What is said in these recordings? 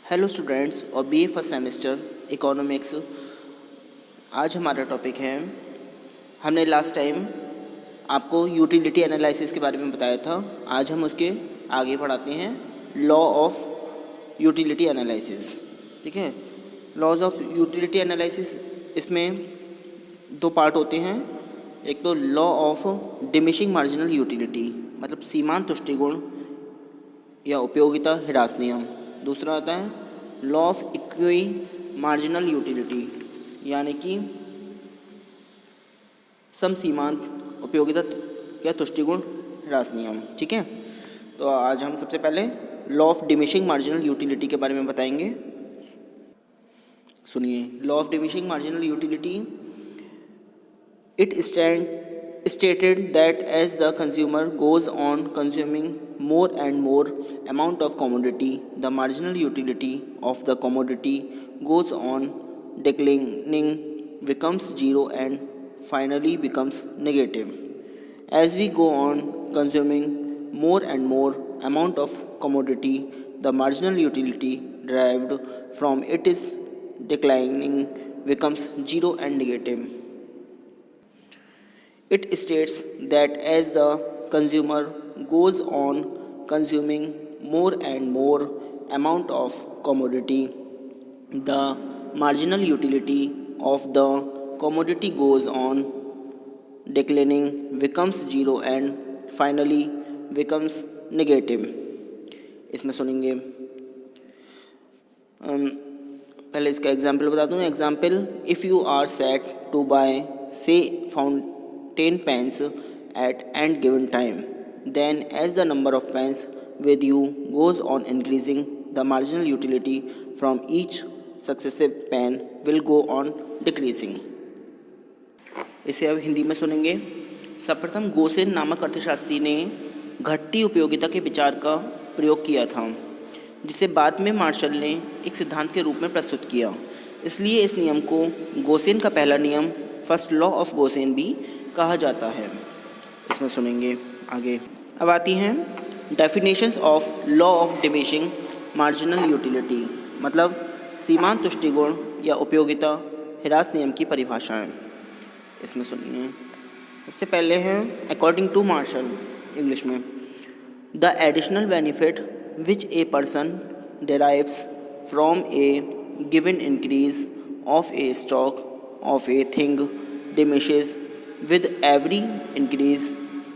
Hello students और BA first semester economics. आज हमारा टॉपिक है, हमने लास्ट टाइम आपको यूटिलिटी एनालिसिस के बारे में बताया था। आज हम उसके आगे पढ़ाते हैं लॉ ऑफ यूटिलिटी एनालिसिस। ठीक है, लॉज ऑफ यूटिलिटी एनालिसिस, इसमें दो पार्ट होते हैं। एक तो law of diminishing marginal utility, मतलब सीमांत तुष्टिगुण या उपयोगिता ह्रास नियम। दूसरा आता है law of equi marginal utility, यानी कि समसीमांत उपयोगिता या तुष्टिगुण ह्रास नियम। ठीक है, तो आज हम सबसे पहले law of diminishing marginal utility के बारे में बताएंगे। सुनिए, law of diminishing marginal utility, it stated that as the consumer goes on consuming more and more amount of commodity, the marginal utility of the commodity goes on declining, becomes zero and finally becomes negative. As we go on consuming more and more amount of commodity, the marginal utility derived from it is declining, becomes zero and negative. It states that as the consumer goes on consuming more and more amount of commodity, the marginal utility of the commodity goes on declining, becomes zero and finally becomes negative. इसमें सुनेंगे, पहले इसका example बता दूँ। Example, if you are set to buy say found 10 pence at any given time, then as the number of pence with you goes on increasing, the marginal utility from each successive pen will go on decreasing. इसे अब हिंदी में सुनेंगे। सर्वप्रथम Gaussian नामक अर्थशास्त्री ने घटती उपयोगिता के विचार का प्रयोग किया था, जिसे बाद में मार्शल ने एक सिद्धांत के रूप में प्रस्तुत किया। इसलिए इस नियम को गोसेन का पहला नियम, फर्स्ट लॉ ऑफ गोसेन भी कहा जाता है। इसमें सुनेंगे आगे। अब आती हैं definitions of law of diminishing marginal utility, मतलब सीमांत तुष्टिगुण या उपयोगिता ह्रास नियम की परिभाषाएं। इसमें सुनिए, सबसे पहले हैं अकॉर्डिंग टू मार्शल, इंग्लिश में, the additional benefit which a person derives from A given increase of A stock of a thing diminishes with every increase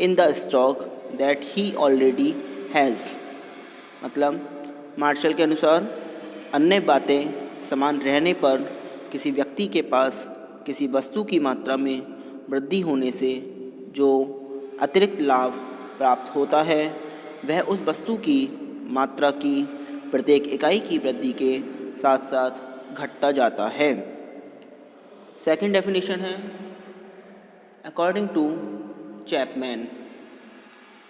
in the stock that he already has। मतलब martial के अनुसार अन्य बातें समान रहने पर किसी व्यक्ति के पास किसी वस्तु की मात्रा में वृद्धि होने से जो अतिरिक्त लाभ प्राप्त होता है, वह उस वस्तु की मात्रा की प्रत्येक इकाई की वृद्धि के साथ साथ घटता जाता है। सेकंड डेफिनेशन है अकॉर्डिंग टू चैपमैन,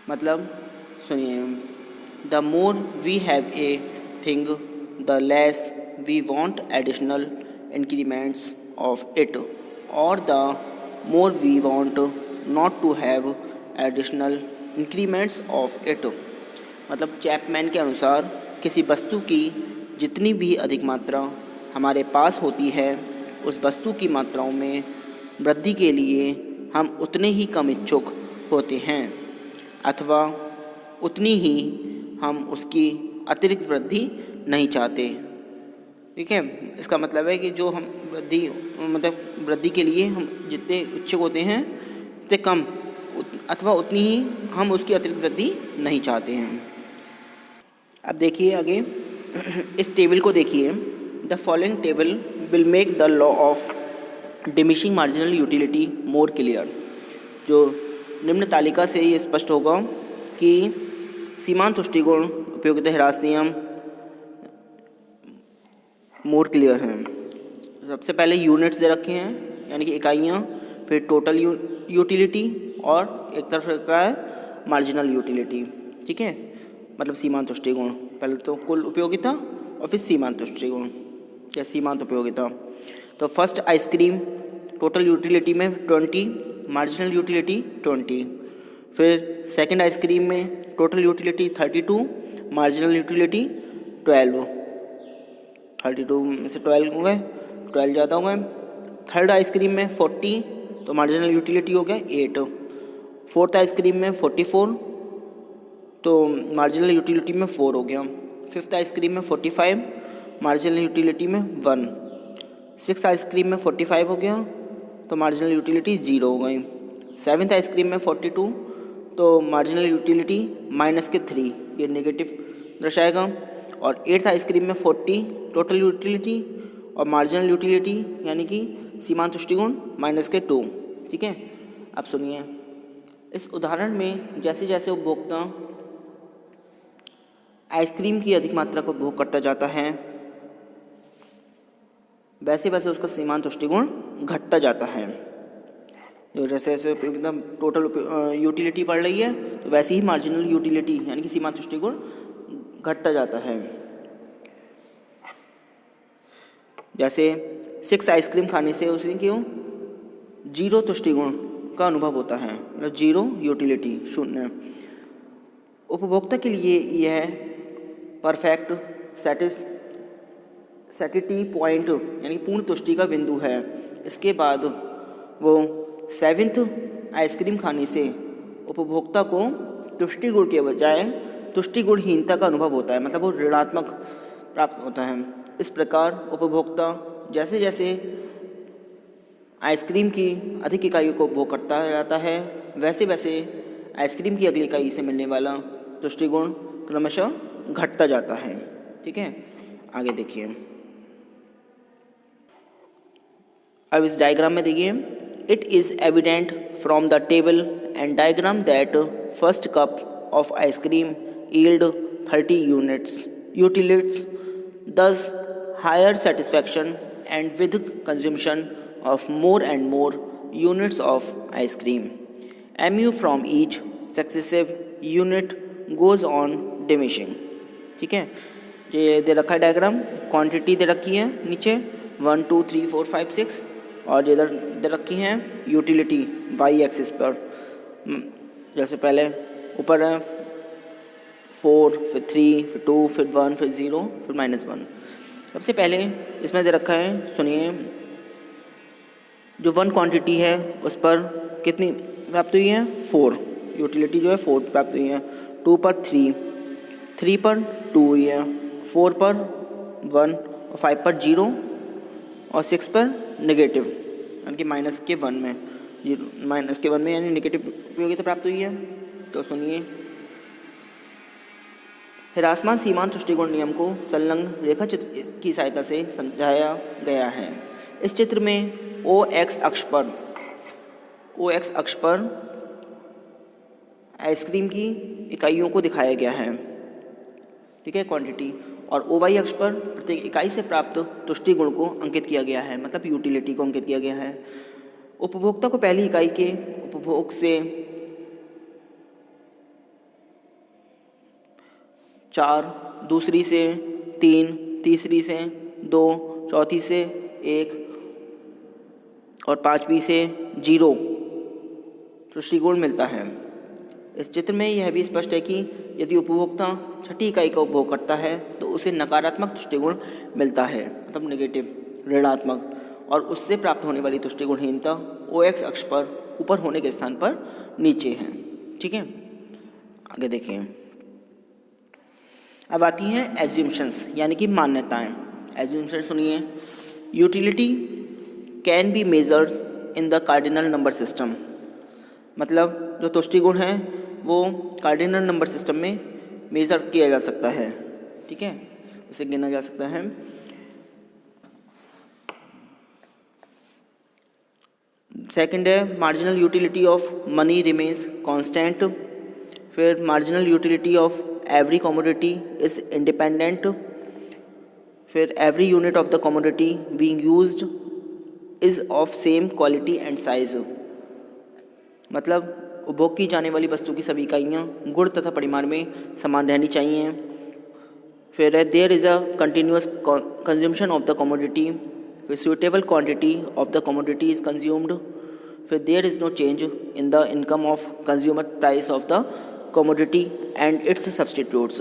मतलब सुनिए, the more we have a thing the less we want additional increments of it, और the more we want not to have additional increments of it. मतलब चैपमैन के अनुसार किसी वस्तु की जितनी भी अधिक मात्रा हमारे पास होती है, उस वस्तु की मात्राओं में वृद्धि के लिए हम उतने ही कम इच्छुक होते हैं, अथवा उतनी ही हम उसकी अतिरिक्त वृद्धि नहीं चाहते। ठीक है, इसका मतलब है कि जो हम वृद्धि के लिए हम जितने इच्छुक होते हैं उतने कम, अथवा उतनी ही हम उसकी अतिरिक्त वृद्धि नहीं चाहते हैं। अब देखिए आगे, इस टेबल को देखिए। The following table will make the law of diminishing marginal utility more clear. जो निम्न तालिका से ये स्पष्ट होगा कि सीमांत तुष्टिगुण उपयोगिता ह्रास नियम मोर क्लियर हैं। सबसे पहले यूनिट्स दे रखे हैं, यानी कि इकाइयाँ, फिर टोटल यूटिलिटी, और एक तरफ रखा है मार्जिनल यूटिलिटी। ठीक है, मतलब सीमांत तुष्टिगुण, पहले तो कुल उपयोगिता और फिर सीमांत तुष्टिगुण या सीमांत उपयोगिता। तो फर्स्ट आइसक्रीम टोटल यूटिलिटी में 20, मार्जिनल यूटिलिटी 20। फिर सेकंड आइसक्रीम में टोटल यूटिलिटी 32, मार्जिनल यूटिलिटी 12। 32 में से 12 हो गए, 12 ज़्यादा हो गए। थर्ड आइसक्रीम में 40, तो मार्जिनल यूटिलिटी हो गया 8। फोर्थ आइसक्रीम में 44, तो मार्जिनल यूटिलिटी में 4 हो गया। फिफ्थ आइसक्रीम में 45, मार्जिनल यूटिलिटी में 1। सिक्स आइसक्रीम में 45 हो गया, तो मार्जिनल यूटिलिटी 0 हो गई। सेवन्थ आइसक्रीम में 42, तो मार्जिनल यूटिलिटी -3, ये नेगेटिव दर्शाएगा। और एट्थ आइसक्रीम में 40 टोटल यूटिलिटी, और मार्जिनल यूटिलिटी यानी कि सीमांत तुष्टिगुण -2। ठीक है, अब सुनिए, इस उदाहरण में जैसे जैसे उपभोक्ता आइसक्रीम की अधिक मात्रा को उपभोग करता जाता है, वैसे वैसे उसका सीमांत तुष्टिगुण घटता जाता है। जो जैसे जैसे एकदम टोटल यूटिलिटी बढ़ रही है, तो वैसे ही मार्जिनल यूटिलिटी यानी कि सीमांत तुष्टिगुण घटता जाता है। जैसे 6 आइसक्रीम खाने से उसने क्यों 0 तुष्टिगुण का अनुभव होता है, मतलब 0 यूटिलिटी, 0। उपभोक्ता के लिए यह परफेक्ट सैटिटी पॉइंट यानी पूर्ण तुष्टि का बिंदु है। इसके बाद वो 7th आइसक्रीम खाने से उपभोक्ता को तुष्टि गुण के बजाय तुष्टि गुणहीनता का अनुभव होता है, मतलब वो ऋणात्मक प्राप्त होता है। इस प्रकार उपभोक्ता जैसे जैसे आइसक्रीम की अधिक इकाइयों को उपभोग करता जाता है, वैसे वैसे आइसक्रीम की अगली इकाई से मिलने वाला तुष्टि गुण क्रमशः घटता जाता है। ठीक है, आगे देखिए। अब इस डायग्राम में देखिए, it is evident from the table and diagram that first cup of ice cream yield 30 यूटिलिट्स, thus higher satisfaction and with consumption of more and more units of ice cream. mu from each successive unit goes on diminishing. ठीक है, ये दे रखा है diagram, quantity दे रखी है नीचे 1 2 3 4 5 6, और इधर दे रखी है यूटिलिटी वाई एक्सिस पर। जैसे पहले ऊपर है 4, फिर 3, फिर 2, फिर 1, फिर 0, फिर -1। सबसे पहले इसमें दे रखा है, सुनिए, जो 1 क्वांटिटी है उस पर कितनी प्राप्त हुई है, 4 यूटिलिटी जो है 4 प्राप्त हुई है। 2 पर 3, 3 पर 2 हुई है, 4 पर 1, और 5 पर 0, और 6 पर नेगेटिव यानी कि -1 में, -1 में यानी नेगेटिव उपयोगिता प्राप्त हुई है। तो सुनिए, ह्रासमान सीमांत तुष्टिगुण नियम को संलग्न रेखा चित्र की सहायता से समझाया गया है। इस चित्र में ओ एक्स अक्ष पर आइसक्रीम की इकाइयों को दिखाया गया है, ठीक है, क्वांटिटी, और ओ वाई अक्ष पर प्रत्येक इकाई से प्राप्त तुष्टि गुण को अंकित किया गया है, मतलब यूटिलिटी को अंकित किया गया है। उपभोक्ता को पहली इकाई के उपभोग से 4, दूसरी से 3, तीसरी से 2, चौथी से 1 और 5वीं से 0 तुष्टिगुण मिलता है। इस चित्र में यह भी स्पष्ट है कि यदि उपभोक्ता छठी इकाई का उपभोग करता है तो उसे नकारात्मक तुष्टिगुण मिलता है, मतलब नेगेटिव, ऋणात्मक, और उससे प्राप्त होने वाली तुष्टिगुणहीनता ओ एक्स अक्ष पर ऊपर होने के स्थान पर नीचे है। ठीक है, आगे देखिए। अब आती हैं एज्यूम्शंस यानी कि मान्यताएं। एज्यूम्शन सुनिए, utility can be measured in the cardinal number system, मतलब जो तुष्टिगुण है वो कार्डिनल नंबर सिस्टम में मेज़र किया जा सकता है, ठीक है, उसे गिना जा सकता है। सेकंड है marginal utility of money remains constant, फिर marginal utility of every commodity is independent, फिर every unit of the commodity being used is of same quality and size, मतलब उपभोग की जाने वाली वस्तु की सभी इकाइयाँ गुण तथा परिमाण में समान रहनी चाहिए। फिर है there is a continuous consumption of the commodity, फिर suitable quantity of the commodity is consumed, फिर there is no change in the income of consumer price of the commodity and its substitutes,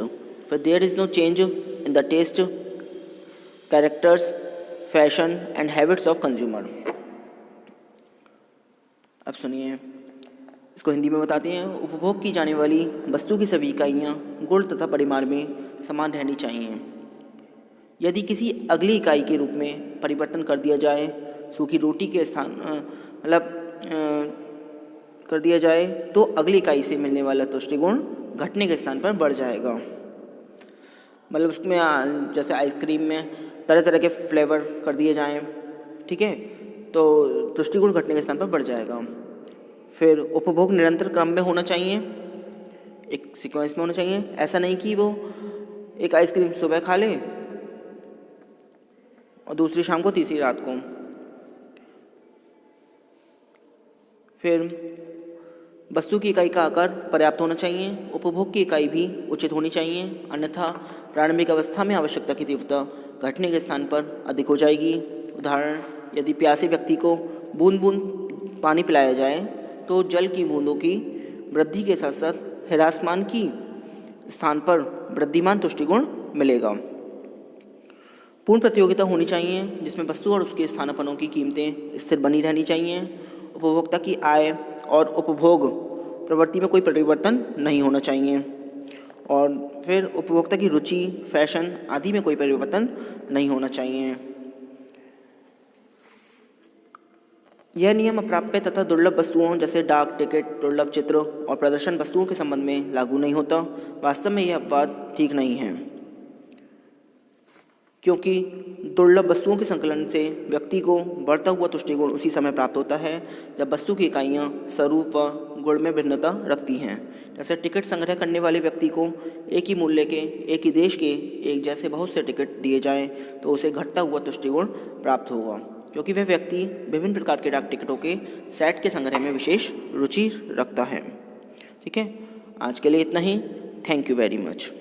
फिर there is no change in the taste characters, fashion and habits of consumer. अब सुनिए, इसको हिंदी में बताते हैं। उपभोग की जाने वाली वस्तु की सभी इकाइयाँ गुण तथा परिमाण में समान रहनी चाहिए। यदि किसी अगली इकाई के रूप में परिवर्तन कर दिया जाए, सूखी रोटी के स्थान कर दिया जाए, तो अगली इकाई से मिलने वाला तुष्टिगुण घटने के स्थान पर बढ़ जाएगा। मतलब उसमें जैसे आइसक्रीम में तरह तरह के फ्लेवर कर दिए जाएं, ठीक है, तो तुष्टिगुण घटने के स्थान पर बढ़ जाएगा। फिर उपभोग निरंतर क्रम में होना चाहिए, एक सीक्वेंस में होना चाहिए। ऐसा नहीं कि वो एक आइसक्रीम सुबह खा ले और दूसरी शाम को, तीसरी रात को। फिर वस्तु की इकाई का आकार पर्याप्त होना चाहिए। उपभोग की इकाई भी उचित होनी चाहिए, अन्यथा प्रारंभिक अवस्था में आवश्यकता की तीव्रता घटने के स्थान पर अधिक हो जाएगी। उदाहरण, यदि प्यासे व्यक्ति को बूंद बूंद पानी पिलाया जाए तो जल की बूंदों की वृद्धि के साथ साथ ह्रासमान की स्थान पर वृद्धिमान तुष्टिगुण मिलेगा। पूर्ण प्रतियोगिता होनी चाहिए, जिसमें वस्तु और उसके स्थानापन्नों की कीमतें स्थिर बनी रहनी चाहिए। उपभोक्ता की आय और उपभोग प्रवृत्ति में कोई परिवर्तन नहीं होना चाहिए। और फिर उपभोक्ता की रुचि, फैशन आदि में कोई परिवर्तन नहीं होना चाहिए। यह नियम अप्राप्य तथा दुर्लभ वस्तुओं जैसे डाक टिकट, दुर्लभ चित्र और प्रदर्शन वस्तुओं के संबंध में लागू नहीं होता। वास्तव में यह अपवाद ठीक नहीं है, क्योंकि दुर्लभ वस्तुओं के संकलन से व्यक्ति को बढ़ता हुआ तुष्टिगुण उसी समय प्राप्त होता है जब वस्तु की इकाइयाँ स्वरूप व गुण में भिन्नता रखती हैं। जैसे टिकट संग्रह करने वाले व्यक्ति को एक ही मूल्य के, एक ही देश के एक जैसे बहुत से टिकट दिए जाएं तो उसे घटता हुआ तुष्टिगुण प्राप्त होगा, क्योंकि वह व्यक्ति विभिन्न प्रकार के डाक टिकटों के सेट के संग्रह में विशेष रुचि रखता है। ठीक है, आज के लिए इतना ही। Thank you very much.